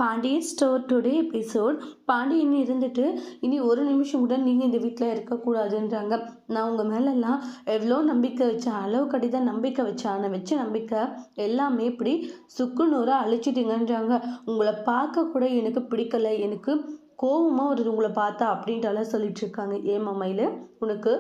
Pandian store today episode. Pandian இருந்துட்டு இனி ஒரு நிமிஷம் கூட நீங்கள் இந்த வீட்டில் இருக்கக்கூடாதுன்றாங்க. நான் உங்கள் மேலெல்லாம் எவ்வளோ நம்பிக்கை வச்சேன், அளவு கடிதான் நம்பிக்கை வச்சேன். ஆனால் வச்ச நம்பிக்கை எல்லாமே இப்படி சுக்குநூறாக அழிச்சிட்டிங்கன்றாங்க. உங்களை பார்க்க கூட எனக்கு பிடிக்கலை, எனக்கு கோபமாக வருது உங்களை பார்த்தா அப்படின்ட்டு சொல்லிட்டு இருக்காங்க. ஏமா மயில, உனக்கு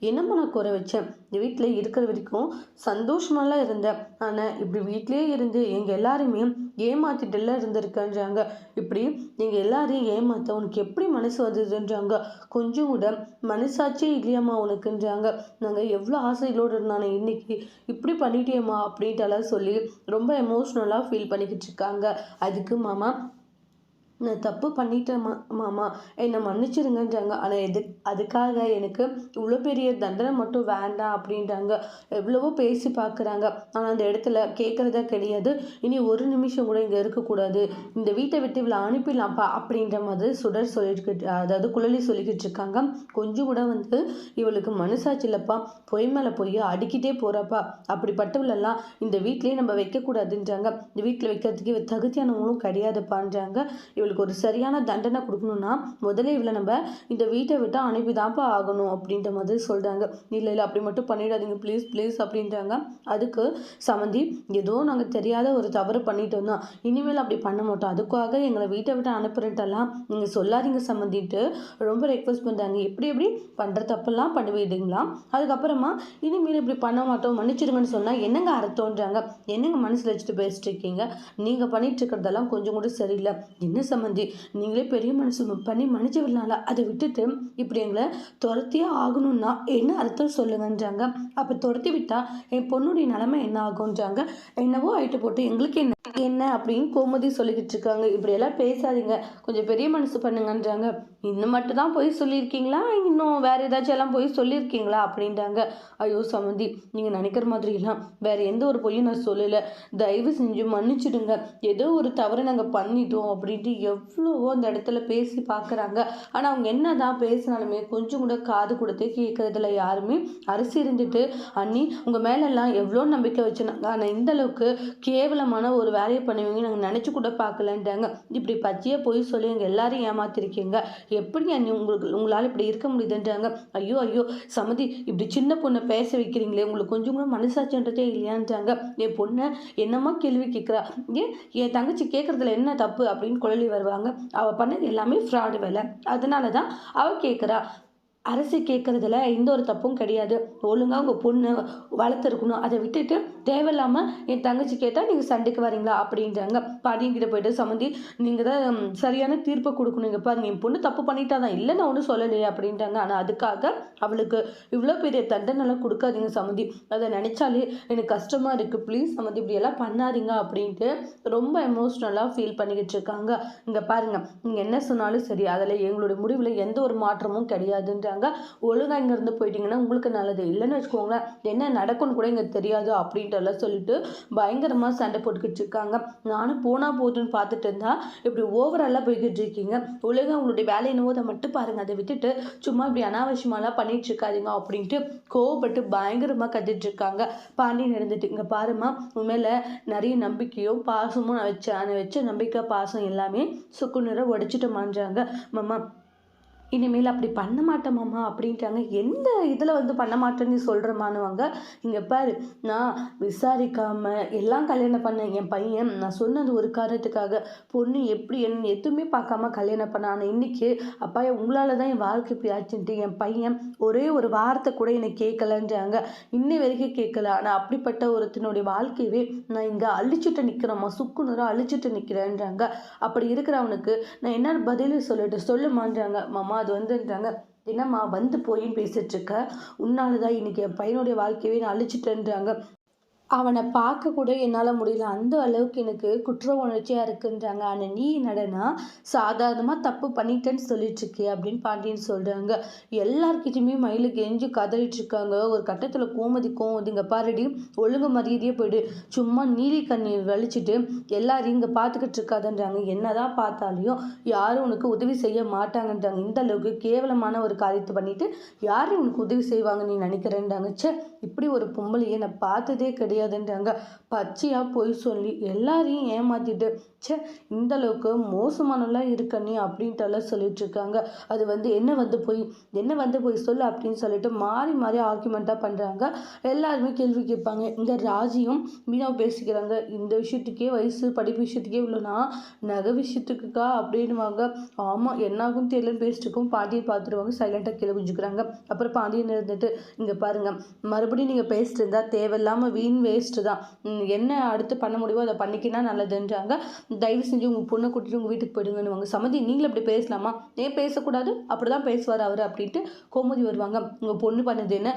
என்னம்மா நான் குறை வச்சேன்? இந்த வீட்டில் இருக்கிற வரைக்கும் சந்தோஷமாலாம் இருந்தேன். ஆனால் இப்படி வீட்டிலே இருந்து எங்கள் எல்லாருமே ஏமாத்திட்டுலாம் இருந்திருக்கன்றாங்க. இப்படி நீங்கள் எல்லாரையும் ஏமாற்ற உனக்கு எப்படி மனசு வந்ததுன்றாங்க. கொஞ்சம் கூட மனசாட்சியே இல்லையாம்மா உனக்குன்றாங்க. நாங்கள் எவ்வளோ ஆசைகளோடு இருந்தானே இன்னைக்கு இப்படி பண்ணிட்டேம்மா அப்படின்ட்டு சொல்லி ரொம்ப எமோஷ்னலாக ஃபீல் பண்ணிக்கிட்டு இருக்காங்க. அதுக்கு மாமா, நான் தப்பு பண்ணிட்டேன் மாமா, என்னை மன்னிச்சிருங்கன்றாங்க. ஆனால் அதுக்காக எனக்கு இவ்வளோ பெரிய தண்டனை மட்டும் வேண்டாம் அப்படின்றாங்க. எவ்வளவோ பேசி பார்க்குறாங்க. ஆனால் அந்த இடத்துல கேட்குறதா கிடையாது. இனி ஒரு நிமிஷம் கூட இங்கே இருக்கக்கூடாது, இந்த வீட்டை விட்டு இவ்வளோ அனுப்பிடலாம்ப்பா அப்படின்ற மாதிரி சுடர் சொல்லிக்கிட்டு, அதாவது குழலி சொல்லிக்கிட்டு இருக்காங்க. கொஞ்சம் கூட இவளுக்கு மனசாட்சி இல்லைப்பா, பொய் மேலே பொய் அடிக்கிட்டே போகிறப்பா, அப்படிப்பட்டவளெல்லாம் இந்த வீட்லேயே நம்ம வைக்கக்கூடாதுன்றாங்க. இந்த வீட்டில் வைக்கிறதுக்கு தகுதியானவங்களும் கிடையாதுப்பான்றாங்க. இவளுக்கு ஒரு சரியான தண்டனை கொடுக்கணும்னா முதல்ல இவளை நம்ம இந்த வீட்டை விட்டு அனுப்பிதான்ப்பா ஆகணும் அப்படின்ற மாதிரி சொல்கிறாங்க. இல்லை அப்படி மட்டும் பண்ணிடாதீங்க ப்ளீஸ் ப்ளீஸ் அப்படின்றாங்க. அதுக்கு சமந்தி, ஏதோ நாங்கள் தெரியாத ஒரு தவறு பண்ணிட்டோம் தான், இனிமேல் அப்படி பண்ண மாட்டோம், அதுக்காக எங்களை வீட்டை விட்டு அனுப்புறேன்ட்டெல்லாம் நீங்கள் சொல்லாதீங்க சமந்திட்டு ரொம்ப ரெக்வஸ்ட் பண்ணுறாங்க. எப்படி எப்படி பண்ணுற தப்பெல்லாம் பண்ணிவிடுங்களா, அதுக்கப்புறமா இனிமேல் இப்படி பண்ண மாட்டோம் மன்னிச்சிடுங்கன்னு சொன்னால் என்னங்க அர்த்தம்ன்றாங்க. என்னங்க மனசில் வச்சுட்டு பேசிட்டு இருக்கீங்க? நீங்கள் பண்ணிட்டு இருக்கிறதெல்லாம் கொஞ்சம் கூட சரியில்லை. என்ன சம்மந்தி, நீங்களே பெரிய மனசு பண்ணி மன்னிச்சு விடலாம்ல, அதை விட்டுட்டு இப்படி எங்களை துரத்தியே ஆகணும்னா என்ன அர்த்தம் சொல்லுங்கன்றாங்க. அப்போ துரத்தி விட்டா என் பொண்ணுடைய நிலைமை என்ன ஆகும்ன்றாங்க. என்னவோ ஆயிட்டு போட்டு எங்களுக்கு என்ன என்ன அப்படின்னு கோமதி சொல்லிக்கிட்டு இருக்காங்க. இப்படியெல்லாம் பேசாதீங்க, கொஞ்சம் பெரிய மனசு பண்ணுங்கன்றாங்க. இன்னும் மட்டும் தான் போய் சொல்லியிருக்கீங்களா, இன்னும் வேறு ஏதாச்சும் எல்லாம் போய் சொல்லியிருக்கீங்களா அப்படின்றாங்க. ஐயோ சமந்தி, நீங்கள் நினைக்கிற மாதிரிலாம் வேறு எந்த ஒரு பொய்யும் நான் சொல்லலை, தயவு செஞ்சு மன்னிச்சிடுங்க, ஏதோ ஒரு தவறு நாங்கள் பண்ணிட்டோம் அப்படின்ட்டு எவ்வளவோ அந்த இடத்துல பேசி பார்க்குறாங்க. ஆனால் அவங்க என்ன தான் பேசினாலுமே கொஞ்சம் கூட காது கொடுத்தே கேட்கறதில்ல யாருமே. அரிசி இருந்துட்டு அண்ணி உங்கள் மேலெல்லாம் எவ்வளோ நம்பிக்கை வச்சுனாங்க, ஆனால் இந்த அளவுக்கு கேவலமான ஒரு வேலையை பண்ணுவீங்க நாங்கள் நினச்சி கூட பார்க்கலன்றாங்க. இப்படி பச்சையாக போய் சொல்லி எங்கள் எல்லாரையும் ஏமாத்திருக்கீங்க, எப்படி அண்ணி உங்களால் இப்படி இருக்க முடியுதுன்றாங்க. ஐயோ ஐயோ சமதி, இப்படி சின்ன பொண்ணை பேச வைக்கிறீங்களே, உங்களுக்கு கொஞ்சம் கூட மனசாட்சின்றதே இல்லையான்றாங்க. என் பொண்ணை என்னம்மா கேள்வி கேட்குறா, ஏன் என் தங்கச்சி கேட்குறதுல என்ன தப்பு அப்படின்னு குழலி வருவாங்க. அவள் பண்ணது எல்லாமே ஃப்ராடு வேலை, அதனால தான் அவள் கேட்குறா. அரசு கேட்குறதுல எந்த ஒரு தப்பும் கிடையாது, ஒழுங்காக உங்கள் பொண்ணு வளர்த்துருக்கணும், அதை விட்டுட்டு தேவையில்லாமல் என் தங்கச்சி கேட்டால் நீங்கள் சண்டைக்கு வரீங்களா அப்படின்றாங்க. பாண்டியன்கிட்ட போய்ட்டு சம்மந்தி, நீங்கள் தான் சரியான தீர்ப்பை கொடுக்கணும், இங்கே பாருங்க என் பொண்ணு தப்பு பண்ணிட்டா தான், இல்லை நான் ஒன்றும் சொல்லலையே அப்படின்றாங்க. ஆனால் அதுக்காக அவளுக்கு இவ்வளோ பெரிய தண்டனைலாம் கொடுக்காதீங்க சம்மந்தி, அதை நினச்சாலே எனக்கு கஷ்டமாக இருக்குது, ப்ளீஸ் சம்மந்தி இப்படியெல்லாம் பண்ணாதீங்க அப்படின்ட்டு ரொம்ப எமோஷ்னலாக ஃபீல் பண்ணிக்கிட்டு இருக்காங்க. இங்கே பாருங்கள், நீங்கள் என்ன சொன்னாலும் சரி, அதில் எங்களுடைய முடிவில் எந்த ஒரு மாற்றமும் கிடையாதுன்ற ஒழுங்கா இங்க இருந்து போயிட்டீங்கன்னா உங்களுக்கு நல்லது, இல்லைன்னு வச்சுக்கோங்களேன் என்ன நடக்கும்னு கூட இங்க தெரியாது அப்படின்ட்டு எல்லாம் சொல்லிட்டு பயங்கரமா சண்டை போட்டுக்கிட்டு இருக்காங்க. நானும் போனா போதுன்னு பார்த்துட்டு இருந்தா இப்படி ஓவராலா போய்கிட்டு இருக்கீங்க, ஒழுங்கா உங்களுடைய வேலை என்னவோ அதை மட்டும் பாருங்க, அதை விட்டுட்டு சும்மா இப்படி அனாவசியமாலாம் பண்ணிட்டு இருக்காதீங்க அப்படின்ட்டு கோவப்பட்டு பயங்கரமா கத்திட்டு இருக்காங்க. பாண்டியன் இருந்துட்டு, இங்க பாருமா உண்மையில நிறைய நம்பிக்கையும் பாசமும் நான் வச்ச நம்பிக்கை பாசம் எல்லாமே சுக்குநூற உடைச்சிட்டு மாஞ்சாங்க. மாமா இனிமேல் அப்படி பண்ண மாட்டோமாம்மா அப்படின்ட்டாங்க. எந்த இதில் பண்ண மாட்டேன்னு சொல்கிறமானுவாங்க. இங்கே பாரு, நான் விசாரிக்காமல் எல்லாம் கல்யாணம் பண்ணேன், என் பையன் நான் சொன்னது ஒரு காரணத்துக்காக, பொண்ணு எப்படி என்ன எதுவுமே பார்க்காம கல்யாணம் பண்ண. ஆனால் இன்றைக்கி அப்பா உங்களால் தான் என் வாழ்க்கை இப்படி ஆச்சுன்ட்டு என் பையன் ஒரே ஒரு வார்த்தை கூட என்னை கேட்கலன்றாங்க. இன்னி வரைக்கும் கேட்கல. ஆனால் அப்படிப்பட்ட ஒருத்தனுடைய வாழ்க்கையவே நான் இங்கே அழிச்சிட்டு நிற்கிறேம்மா, சுக்குநூறாக அழிச்சிட்டு நிற்கிறேன்றாங்க. அப்படி இருக்கிறவனுக்கு நான் என்ன பதில் சொல்லுமான்றாங்க. மாமா அது வந்துன்றாங்க, என்னம்மா போயின்னு பேசிட்டு இருக்க, உன்னாலதான் இன்னைக்கு என் பையனுடைய வாழ்க்கையவே நான் அழிச்சிட்டேன்றாங்க. அவனை பார்க்க கூட என்னால் முடியல, அந்த அளவுக்கு எனக்கு குற்ற உணர்ச்சியாக இருக்குன்றாங்க. ஆனால் நீ என்னடனா சாதாரணமாக தப்பு பண்ணிட்டேன்னு சொல்லிட்டுருக்கே அப்படின்னு பாண்டியன் சொல்கிறாங்க. எல்லார்கிட்டையுமே மயிலு கெஞ்சி கதறிட்டுருக்காங்க. ஒரு கட்டத்தில் கோமதிங்க பாருடி, ஒழுங்கு மரியாதையே போயிடு, சும்மா நீலி கண்ணீர் வலிச்சுட்டு எல்லாரையும் இங்கே பார்த்துக்கிட்டு இருக்காதுன்றாங்க. என்னதான் பார்த்தாலையும் யாரும் உனக்கு உதவி செய்ய மாட்டாங்கன்றாங்க. இந்த அளவுக்கு கேவலமான ஒரு காரியத்தை பண்ணிட்டு யாரும் உனக்கு உதவி செய்வாங்க நீ நினைக்கிறேன்றாங்க. சே, இப்படி ஒரு பொம்பளையை நான் பார்த்ததே கிடையாது முடியாதுன்றாங்க. பச்சையாக பொய் சொல்லி எல்லாரையும் ஏமாற்றிட்டு இந்த அளவுக்கு மோசமானலாம் இருக்க நீ அப்படின்ட்டுலாம் சொல்லிட்டு இருக்காங்க. அது என்ன வந்து போய் சொல்லு அப்படின்னு சொல்லிட்டு மாறி மாறி ஆர்குமெண்ட்டாக பண்ணுறாங்க. எல்லாருமே கேள்வி கேட்பாங்க. இந்த ராஜியும் மீனாவும் பேசிக்கிறாங்க. இந்த விஷயத்துக்கே வயசு படிப்பு விஷயத்துக்கே இவ்வளோனா நகை விஷயத்துக்குக்கா அப்படின்வாங்க. ஆமாம் என்னாகும் தெரியலன்னு பேசிட்டு இருக்கோம். பாண்டியை பார்த்துருவாங்க. சைலண்டாக கீழே குஞ்சுக்கிறாங்க. அப்புறம் பாண்டியன் இருந்துட்டு இங்கே பாருங்கள், மறுபடியும் நீங்கள் பேசிட்டு இருந்தால் தேவையில்லாமல் வீண் வேஸ்ட்டு தான். என்ன அடுத்து பண்ண முடியுமோ அதை பண்ணிக்கினா நல்லதுன்றாங்க. தயவு செஞ்சு உங்கள் பொண்ணை கூட்டிட்டு உங்கள் வீட்டுக்கு போயிடுங்கன்னு. சமந்தி நீங்களும் அப்படி பேசலாமா? ஏன் பேசக்கூடாது? அப்படி தான் பேசுவார் அவர் அப்படின்ட்டு கோமதி வருவாங்க. உங்கள் பொண்ணு பண்ணது என்ன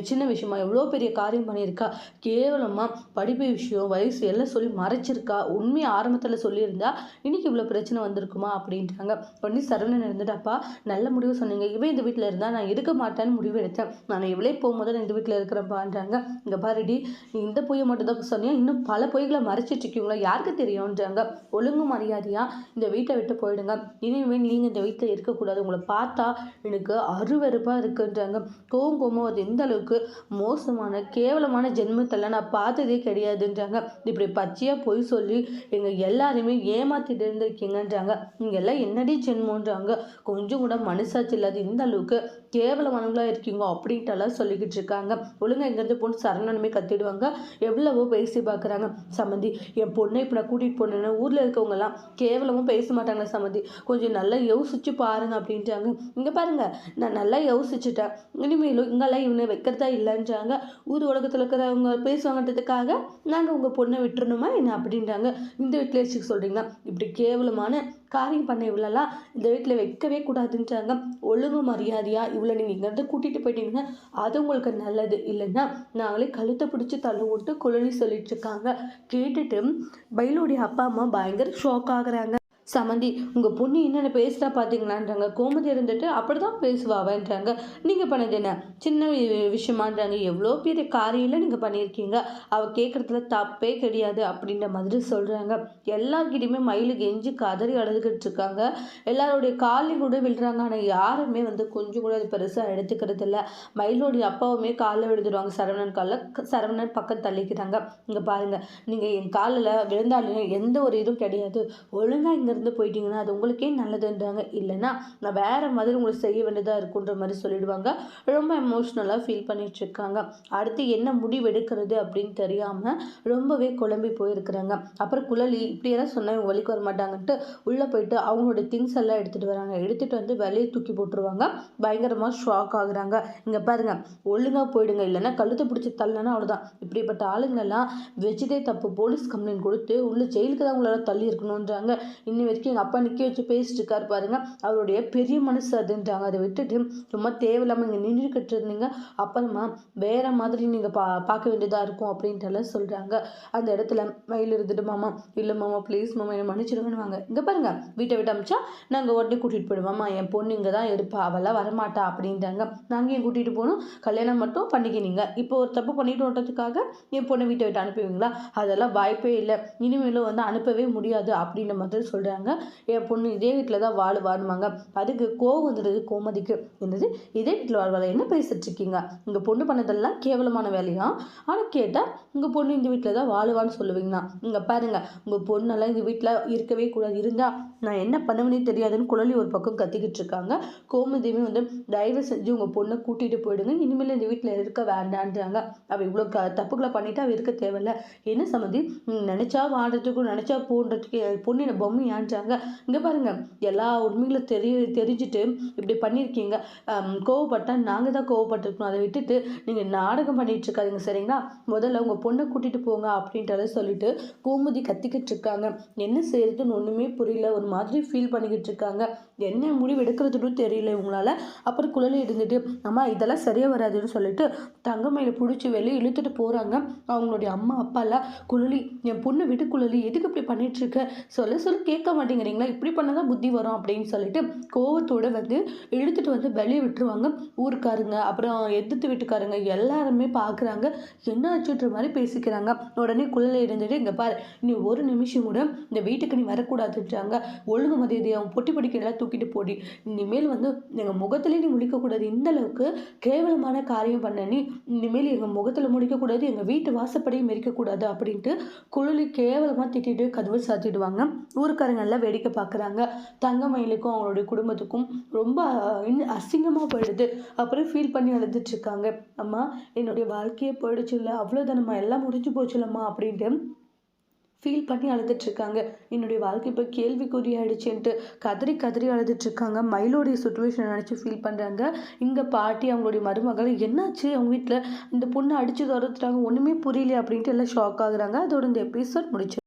சின்ன விஷயமா? எவ்வளோ பெரிய காரியம் பண்ணியிருக்கா. கேவலமாக படிப்பு விஷயம் வயசு எல்லாம் சொல்லி மறைச்சிருக்கா. உண்மையை ஆரம்பத்தில் சொல்லியிருந்தா இன்னைக்கு இவ்வளோ பிரச்சனை வந்திருக்குமா அப்படின்ட்டாங்க. உடனே சரவணன் இருந்துட்டாப்பா நல்ல முடிவு சொன்னீங்க. இவன் இந்த வீட்டில் இருந்தால் நான் இருக்க மாட்டேன்னு முடிவு எடுத்தேன். நான் இவளே போகும்போது நான் இந்த வீட்டில் இருக்கிறப்பான்றாங்க. இங்கே பாருடி நீ இந்த பொய்யை மட்டும் தான் சொன்னியா, இன்னும் பல பொய்களை மறைச்சிட்டு இருக்கீங்களா யாருக்கு தெரியும்ன்றாங்க. ஒழுங்கு மரியாதையா இந்த வீட்டை விட்டு போயிடுங்க. இனிமேல் நீங்கள் இந்த வீட்டில் இருக்கக்கூடாது. உங்களை பார்த்தா எனக்கு அருவருப்பாக இருக்குன்றாங்க. கோவம் அது எந்த அளவுக்கு மோசமான கேவலமான ஜென்மத்தெல்லாம் நான் பார்த்ததே கிடையாதுன்றாங்க. இப்படி பச்சையாக பொய் சொல்லி எங்கள் எல்லாருமே ஏமாத்திட்டு இருந்திருக்கீங்கன்றாங்க. நீங்கள் எல்லாம் என்னடி ஜென்மன்றாங்க. கொஞ்சம் கூட மனசாட்சி இல்லாத இந்த அளவுக்கு கேவலமானவங்களா இருக்கீங்க அப்படின்ட்டுலாம் சொல்லிக்கிட்டு இருக்காங்க. ஒழுங்காக இங்கேருந்து பொண்ணு சரணனுமே கத்திடுவாங்க. எவ்வளவோ பேசி பார்க்குறாங்க. சம்மந்தி என் பொண்ணை இப்போ நான் கூட்டிகிட்டு போனேன்னு ஊரில் இருக்கவங்கலாம் கேவலமும் பேச மாட்டாங்க சம்மந்தி. கொஞ்சம் நல்லா யோசிச்சு பாருங்க அப்படின்றாங்க. இங்கே பாருங்க நான் நல்லா யோசிச்சுட்டேன். இனிமேலும் இங்கெல்லாம் இவனை வைக்கிறதா இல்லைன்றாங்க. ஊர் உலகத்தில் இருக்கிறவங்க பேசுவாங்கன்றதுக்காக நாங்கள் உங்கள் பொண்ணை விட்டுறணுமா என்ன அப்படின்றாங்க. இந்த வீட்டில் வச்சுக்க சொல்கிறீங்க. இப்படி கேவலமான காரியம் பண்ண இவ்வளோலாம் இந்த வீட்டில் வைக்கவே கூடாதுன்றாங்க. ஒழுங்கு மரியாதையாக இவ்வளோ நீங்கள் இங்கேருந்து கூட்டிகிட்டு போயிட்டீங்கன்னா அது உங்களுக்கு நல்லது. இல்லைன்னா நாங்களே கழுத்தை பிடிச்சி தள்ள விட்டு குழலி சொல்லிட்டு இருக்காங்க. கேட்டுட்டு பைலுடைய அப்பா அம்மா பயங்கர ஷாக் ஆகுறாங்க. சமந்தி உங்கள் பொண்ணு என்னென்ன பேசுகிறா பார்த்தீங்களான்றாங்க. கோமதி இருந்துட்டு அப்படி தான் பேசுவாவேன்றாங்க. நீங்கள் பண்ணது என்ன சின்ன விஷயமான்றாங்க. எவ்வளோ பெரிய காரியம்ல நீங்கள் பண்ணியிருக்கீங்க. அவள் கேட்குறதுல தப்பே கிடையாது அப்படின்ற மாதிரி சொல்கிறாங்க. எல்லார்கிட்டையுமே மயிலு கெஞ்சி கதறி அழுதுகிட்டு இருக்காங்க. எல்லாருடைய காலையும் கூட விழுறாங்க. ஆனால் யாருமே வந்து கொஞ்சம் கூட அது பெருசாக எடுத்துக்கிறது இல்லை. மயிலோடைய அப்பாவுமே காலில் விழுந்துடுவாங்க. சரவணன் காலில் சரவணன் பக்கம் தள்ளிக்கிறாங்க. இங்கே பாருங்கள் நீங்கள் என் காலில் விழுந்தாலும் எந்த ஒரு இதுவும் கிடையாது. ஒழுங்காக இங்கே இருந்து போயிட்டீங்கன்னா அது உங்களுக்கே நல்லதுன்றாங்க. இல்லைன்னா நான் வேற மாதிரி உங்களுக்கு செய்ய வேண்டியதாக இருக்குன்ற மாதிரி சொல்லிடுவாங்க. ரொம்ப எமோஷ்னலாக ஃபீல் பண்ணிட்டு இருக்காங்க. அடுத்து என்ன முடிவு எடுக்கிறது அப்படின்னு தெரியாமல் ரொம்பவே குழம்பி போயிருக்கிறாங்க. அப்புறம் குழலி இப்படியெல்லாம் சொன்னால் இவங்க வலிக்கு வர மாட்டாங்கன்ட்டு உள்ளே போயிட்டு அவங்களோட திங்ஸ் எல்லாம் எடுத்துகிட்டு வராங்க. எடுத்துகிட்டு வந்து வெளியே தூக்கி போட்டுருவாங்க. பயங்கரமாக ஷாக் ஆகுறாங்க. இங்கே பாருங்க ஒழுங்காக போயிடுங்க. இல்லைன்னா கழுத்தை பிடிச்சி தள்ளனா அவ்வளோதான். இப்படிப்பட்ட ஆளுங்கெல்லாம் வச்சுதே தப்பு போலீஸ் கம்ப்ளைண்ட் கொடுத்து உள்ள ஜெயிலுக்கு தான் உங்களால் தள்ளி இருக்கணுன்றாங்க. இன்னி வரைக்கும் எங்கள் அப்பா நிற்க வச்சு பேசிட்டு இருக்காரு பாருங்க. அவருடைய பெரிய மனசு அதுன்றாங்க. அதை விட்டுட்டு சும்மா தேவையில்லாமல் இங்கே நின்றுக்கிட்டு இருந்தீங்க. அப்புறமா வேற மாதிரி நீங்கள் பார்க்க வேண்டியதாக இருக்கும் அப்படின்ட்டு சொல்கிறாங்க. அந்த இடத்துல மயில் இருந்துட்டு மாமா இல்லை மாமா ப்ளீஸ் மாமா என்னை மன்னிச்சிடுங்கன்னு இங்கே பாருங்க வீட்டை விட்டு அமிச்சா நாங்கள் உடனே கூட்டிகிட்டு போயிடுவோம்மா. என் பொண்ணு இங்கே தான் இருப்பா அவெல்லாம் வரமாட்டா அப்படின்றாங்க. நாங்கள் ஏன் கூட்டிகிட்டு போகணும்? கல்யாணம் மட்டும் பண்ணிக்கினீங்க. இப்போ ஒரு தப்பு பண்ணிட்டு ஓட்டத்துக்காக என் பொண்ணை வீட்டை விட்டு அனுப்புவீங்களா? அதெல்லாம் வாய்ப்பே இல்லை. இனிமேலும் வந்து அனுப்பவே முடியாது அப்படின்ற மாதிரி சொல்கிறாங்க. என் பொண்ணு இதே வீட்டில் தான் வாழ்வானுவாங்க. அதுக்கு கோவம் வந்துடுது கோமதிக்கு. என்னது இதே வீட்டில் வாழ்வாள்? என்ன பேசிட்டு இருக்கீங்க? உங்கள் பொண்ணு பண்ணதெல்லாம் கேவலமான வேலையா? ஆனால் கேட்டால் உங்கள் பொண்ணு இந்த வீட்டில் தான் வாழுவான்னு சொல்லுவீங்களா? இங்கே பாருங்க உங்கள் பொண்ணெல்லாம் இந்த வீட்டில் இருக்கவே கூடாது. இருந்தால் நான் என்ன பண்ணுவேனே தெரியாதுன்னு குழலி ஒரு பக்கம் கத்திக்கிட்டு இருக்காங்க. கோமதியுமே வந்து தயவு செஞ்சு உங்கள் பொண்ணை கூட்டிகிட்டு போயிடுங்க. இனிமேல் இந்த வீட்டில் இருக்க வேண்டான்றாங்க. அவள் இவ்வளோ தப்புகளை பண்ணிவிட்டு அவள் இருக்க தேவையில்லை. என்ன சம்மதி நினச்சா வாழ்றதுக்கும் நினச்சா போன்றதுக்கு பொண்ணு பொம்மையான்றாங்க. இங்கே பாருங்க எல்லா உண்மைகளும் தெரிஞ்சுட்டு இப்படி பண்ணியிருக்கீங்க. கோவப்பட்டால் நாங்கள் தான் கோவப்பட்டிருக்கணும். அதை விட்டுட்டு நீங்கள் நாடகம் பண்ணிட்டு இருக்காதீங்க சரிங்களா? முதல்ல உங்கள் பொண்ணை கூட்டிகிட்டு போங்க அப்படின்றத சொல்லிட்டு கோமதி கத்திக்கிட்டு இருக்காங்க. என்ன செய்யறதுன்னு ஒன்றுமே புரியல. ஒரு மாதிரி ஃபீல் பண்ணிக்கிட்டு இருக்காங்க. என்ன முடிவு எடுக்கிறதுன்னு தெரியல இவங்களால. அப்புறம் குழலி இருந்துட்டு அம்மா இதெல்லாம் சரியாக வராதுன்னு சொல்லிட்டு தங்கமயில பிடிச்சி வெளியே இழுத்துட்டு போகிறாங்க. அவங்களுடைய அம்மா அப்பாலாம் குழலி என் பொண்ணை விட்டு குழலி எதுக்கு இப்படி பண்ணிட்டு இருக்க சொல்ல கேட்க மாட்டேங்கிறீங்களா? இப்படி பண்ணா தான் புத்தி வரும் அப்படின்னு சொல்லிட்டு கோவத்தோட வந்து இழுத்துட்டு வந்து வெளிய விட்டுருவாங்க. ஊர்க்காரங்க, அப்புறம் எதிர்த்து வீட்டுக்காரங்க எல்லாருமே பார்க்குறாங்க. என்ன ஆச்சுன்ற மாரி பேசிக்கிறாங்க. உடனே குழந்தை இருந்துட்டு, "இங்க பாரு, இனி ஒரு நிமிஷம் கூட இந்த வீட்டுக்கு நீ வரக்கூடாதுன்றாங்க. ஒழுங்கு மரியாதையா உன் பொட்டி படிக்கையெல்லாம் தூக்கிட்டு போடி. இனிமேல் வந்து எங்க முகத்திலே நீ முழிக்கக்கூடாது. இந்த அளவுக்கு கேவலமான காரியம் பண்ண நீ, இனிமேல் எங்க முகத்தில முழிக்கக்கூடாது. எங்க வீட்டு வாசப்படியும் மிதிக்கக்கூடாது" அப்படின்ட்டு குழலி கேவலமா திட்டிட்டு கதவ சாத்திடுவாங்க. ஊர்க்காரங்க எல்லாம் வேடிக்கை பார்க்குறாங்க. தங்கமயிலுக்கும் அவங்களுடைய குடும்பத்துக்கும் ரொம்ப அசிங்கமா போயிடுது. அப்புறம் ஃபீல் பண்ணி அழுதுட்டுருக்காங்க. "அம்மா, என்னுடைய வாழ்க்கையே போயிடுச்சுல்ல, அவ்வளோதானம்மா, எல்லாம் முடிஞ்சு போச்சுல்லம்மா" அப்படின்ட்டு ஃபீல் பண்ணி அழுதுட்டுருக்காங்க. என்னுடைய வாழ்க்கை இப்போ கேள்விக்குறி ஆயிடுச்சுன்ட்டு கதறி கதறி அழுதுட்டுருக்காங்க. மயிலோடைய சிச்சுவேஷன நினச்சு ஃபீல் பண்ணுறாங்க. இங்க பாட்டி அவங்களுடைய மருமகள், "என்னாச்சு அவங்க வீட்ல? இந்த பொண்ண அடிச்சு தொரத்துறாங்க, ஒண்ணுமே புரியலையே" அப்படின்ட்டு எல்லாம் ஷாக் ஆகுறாங்க. அதோட இந்த எபிசோட் முடிச்சு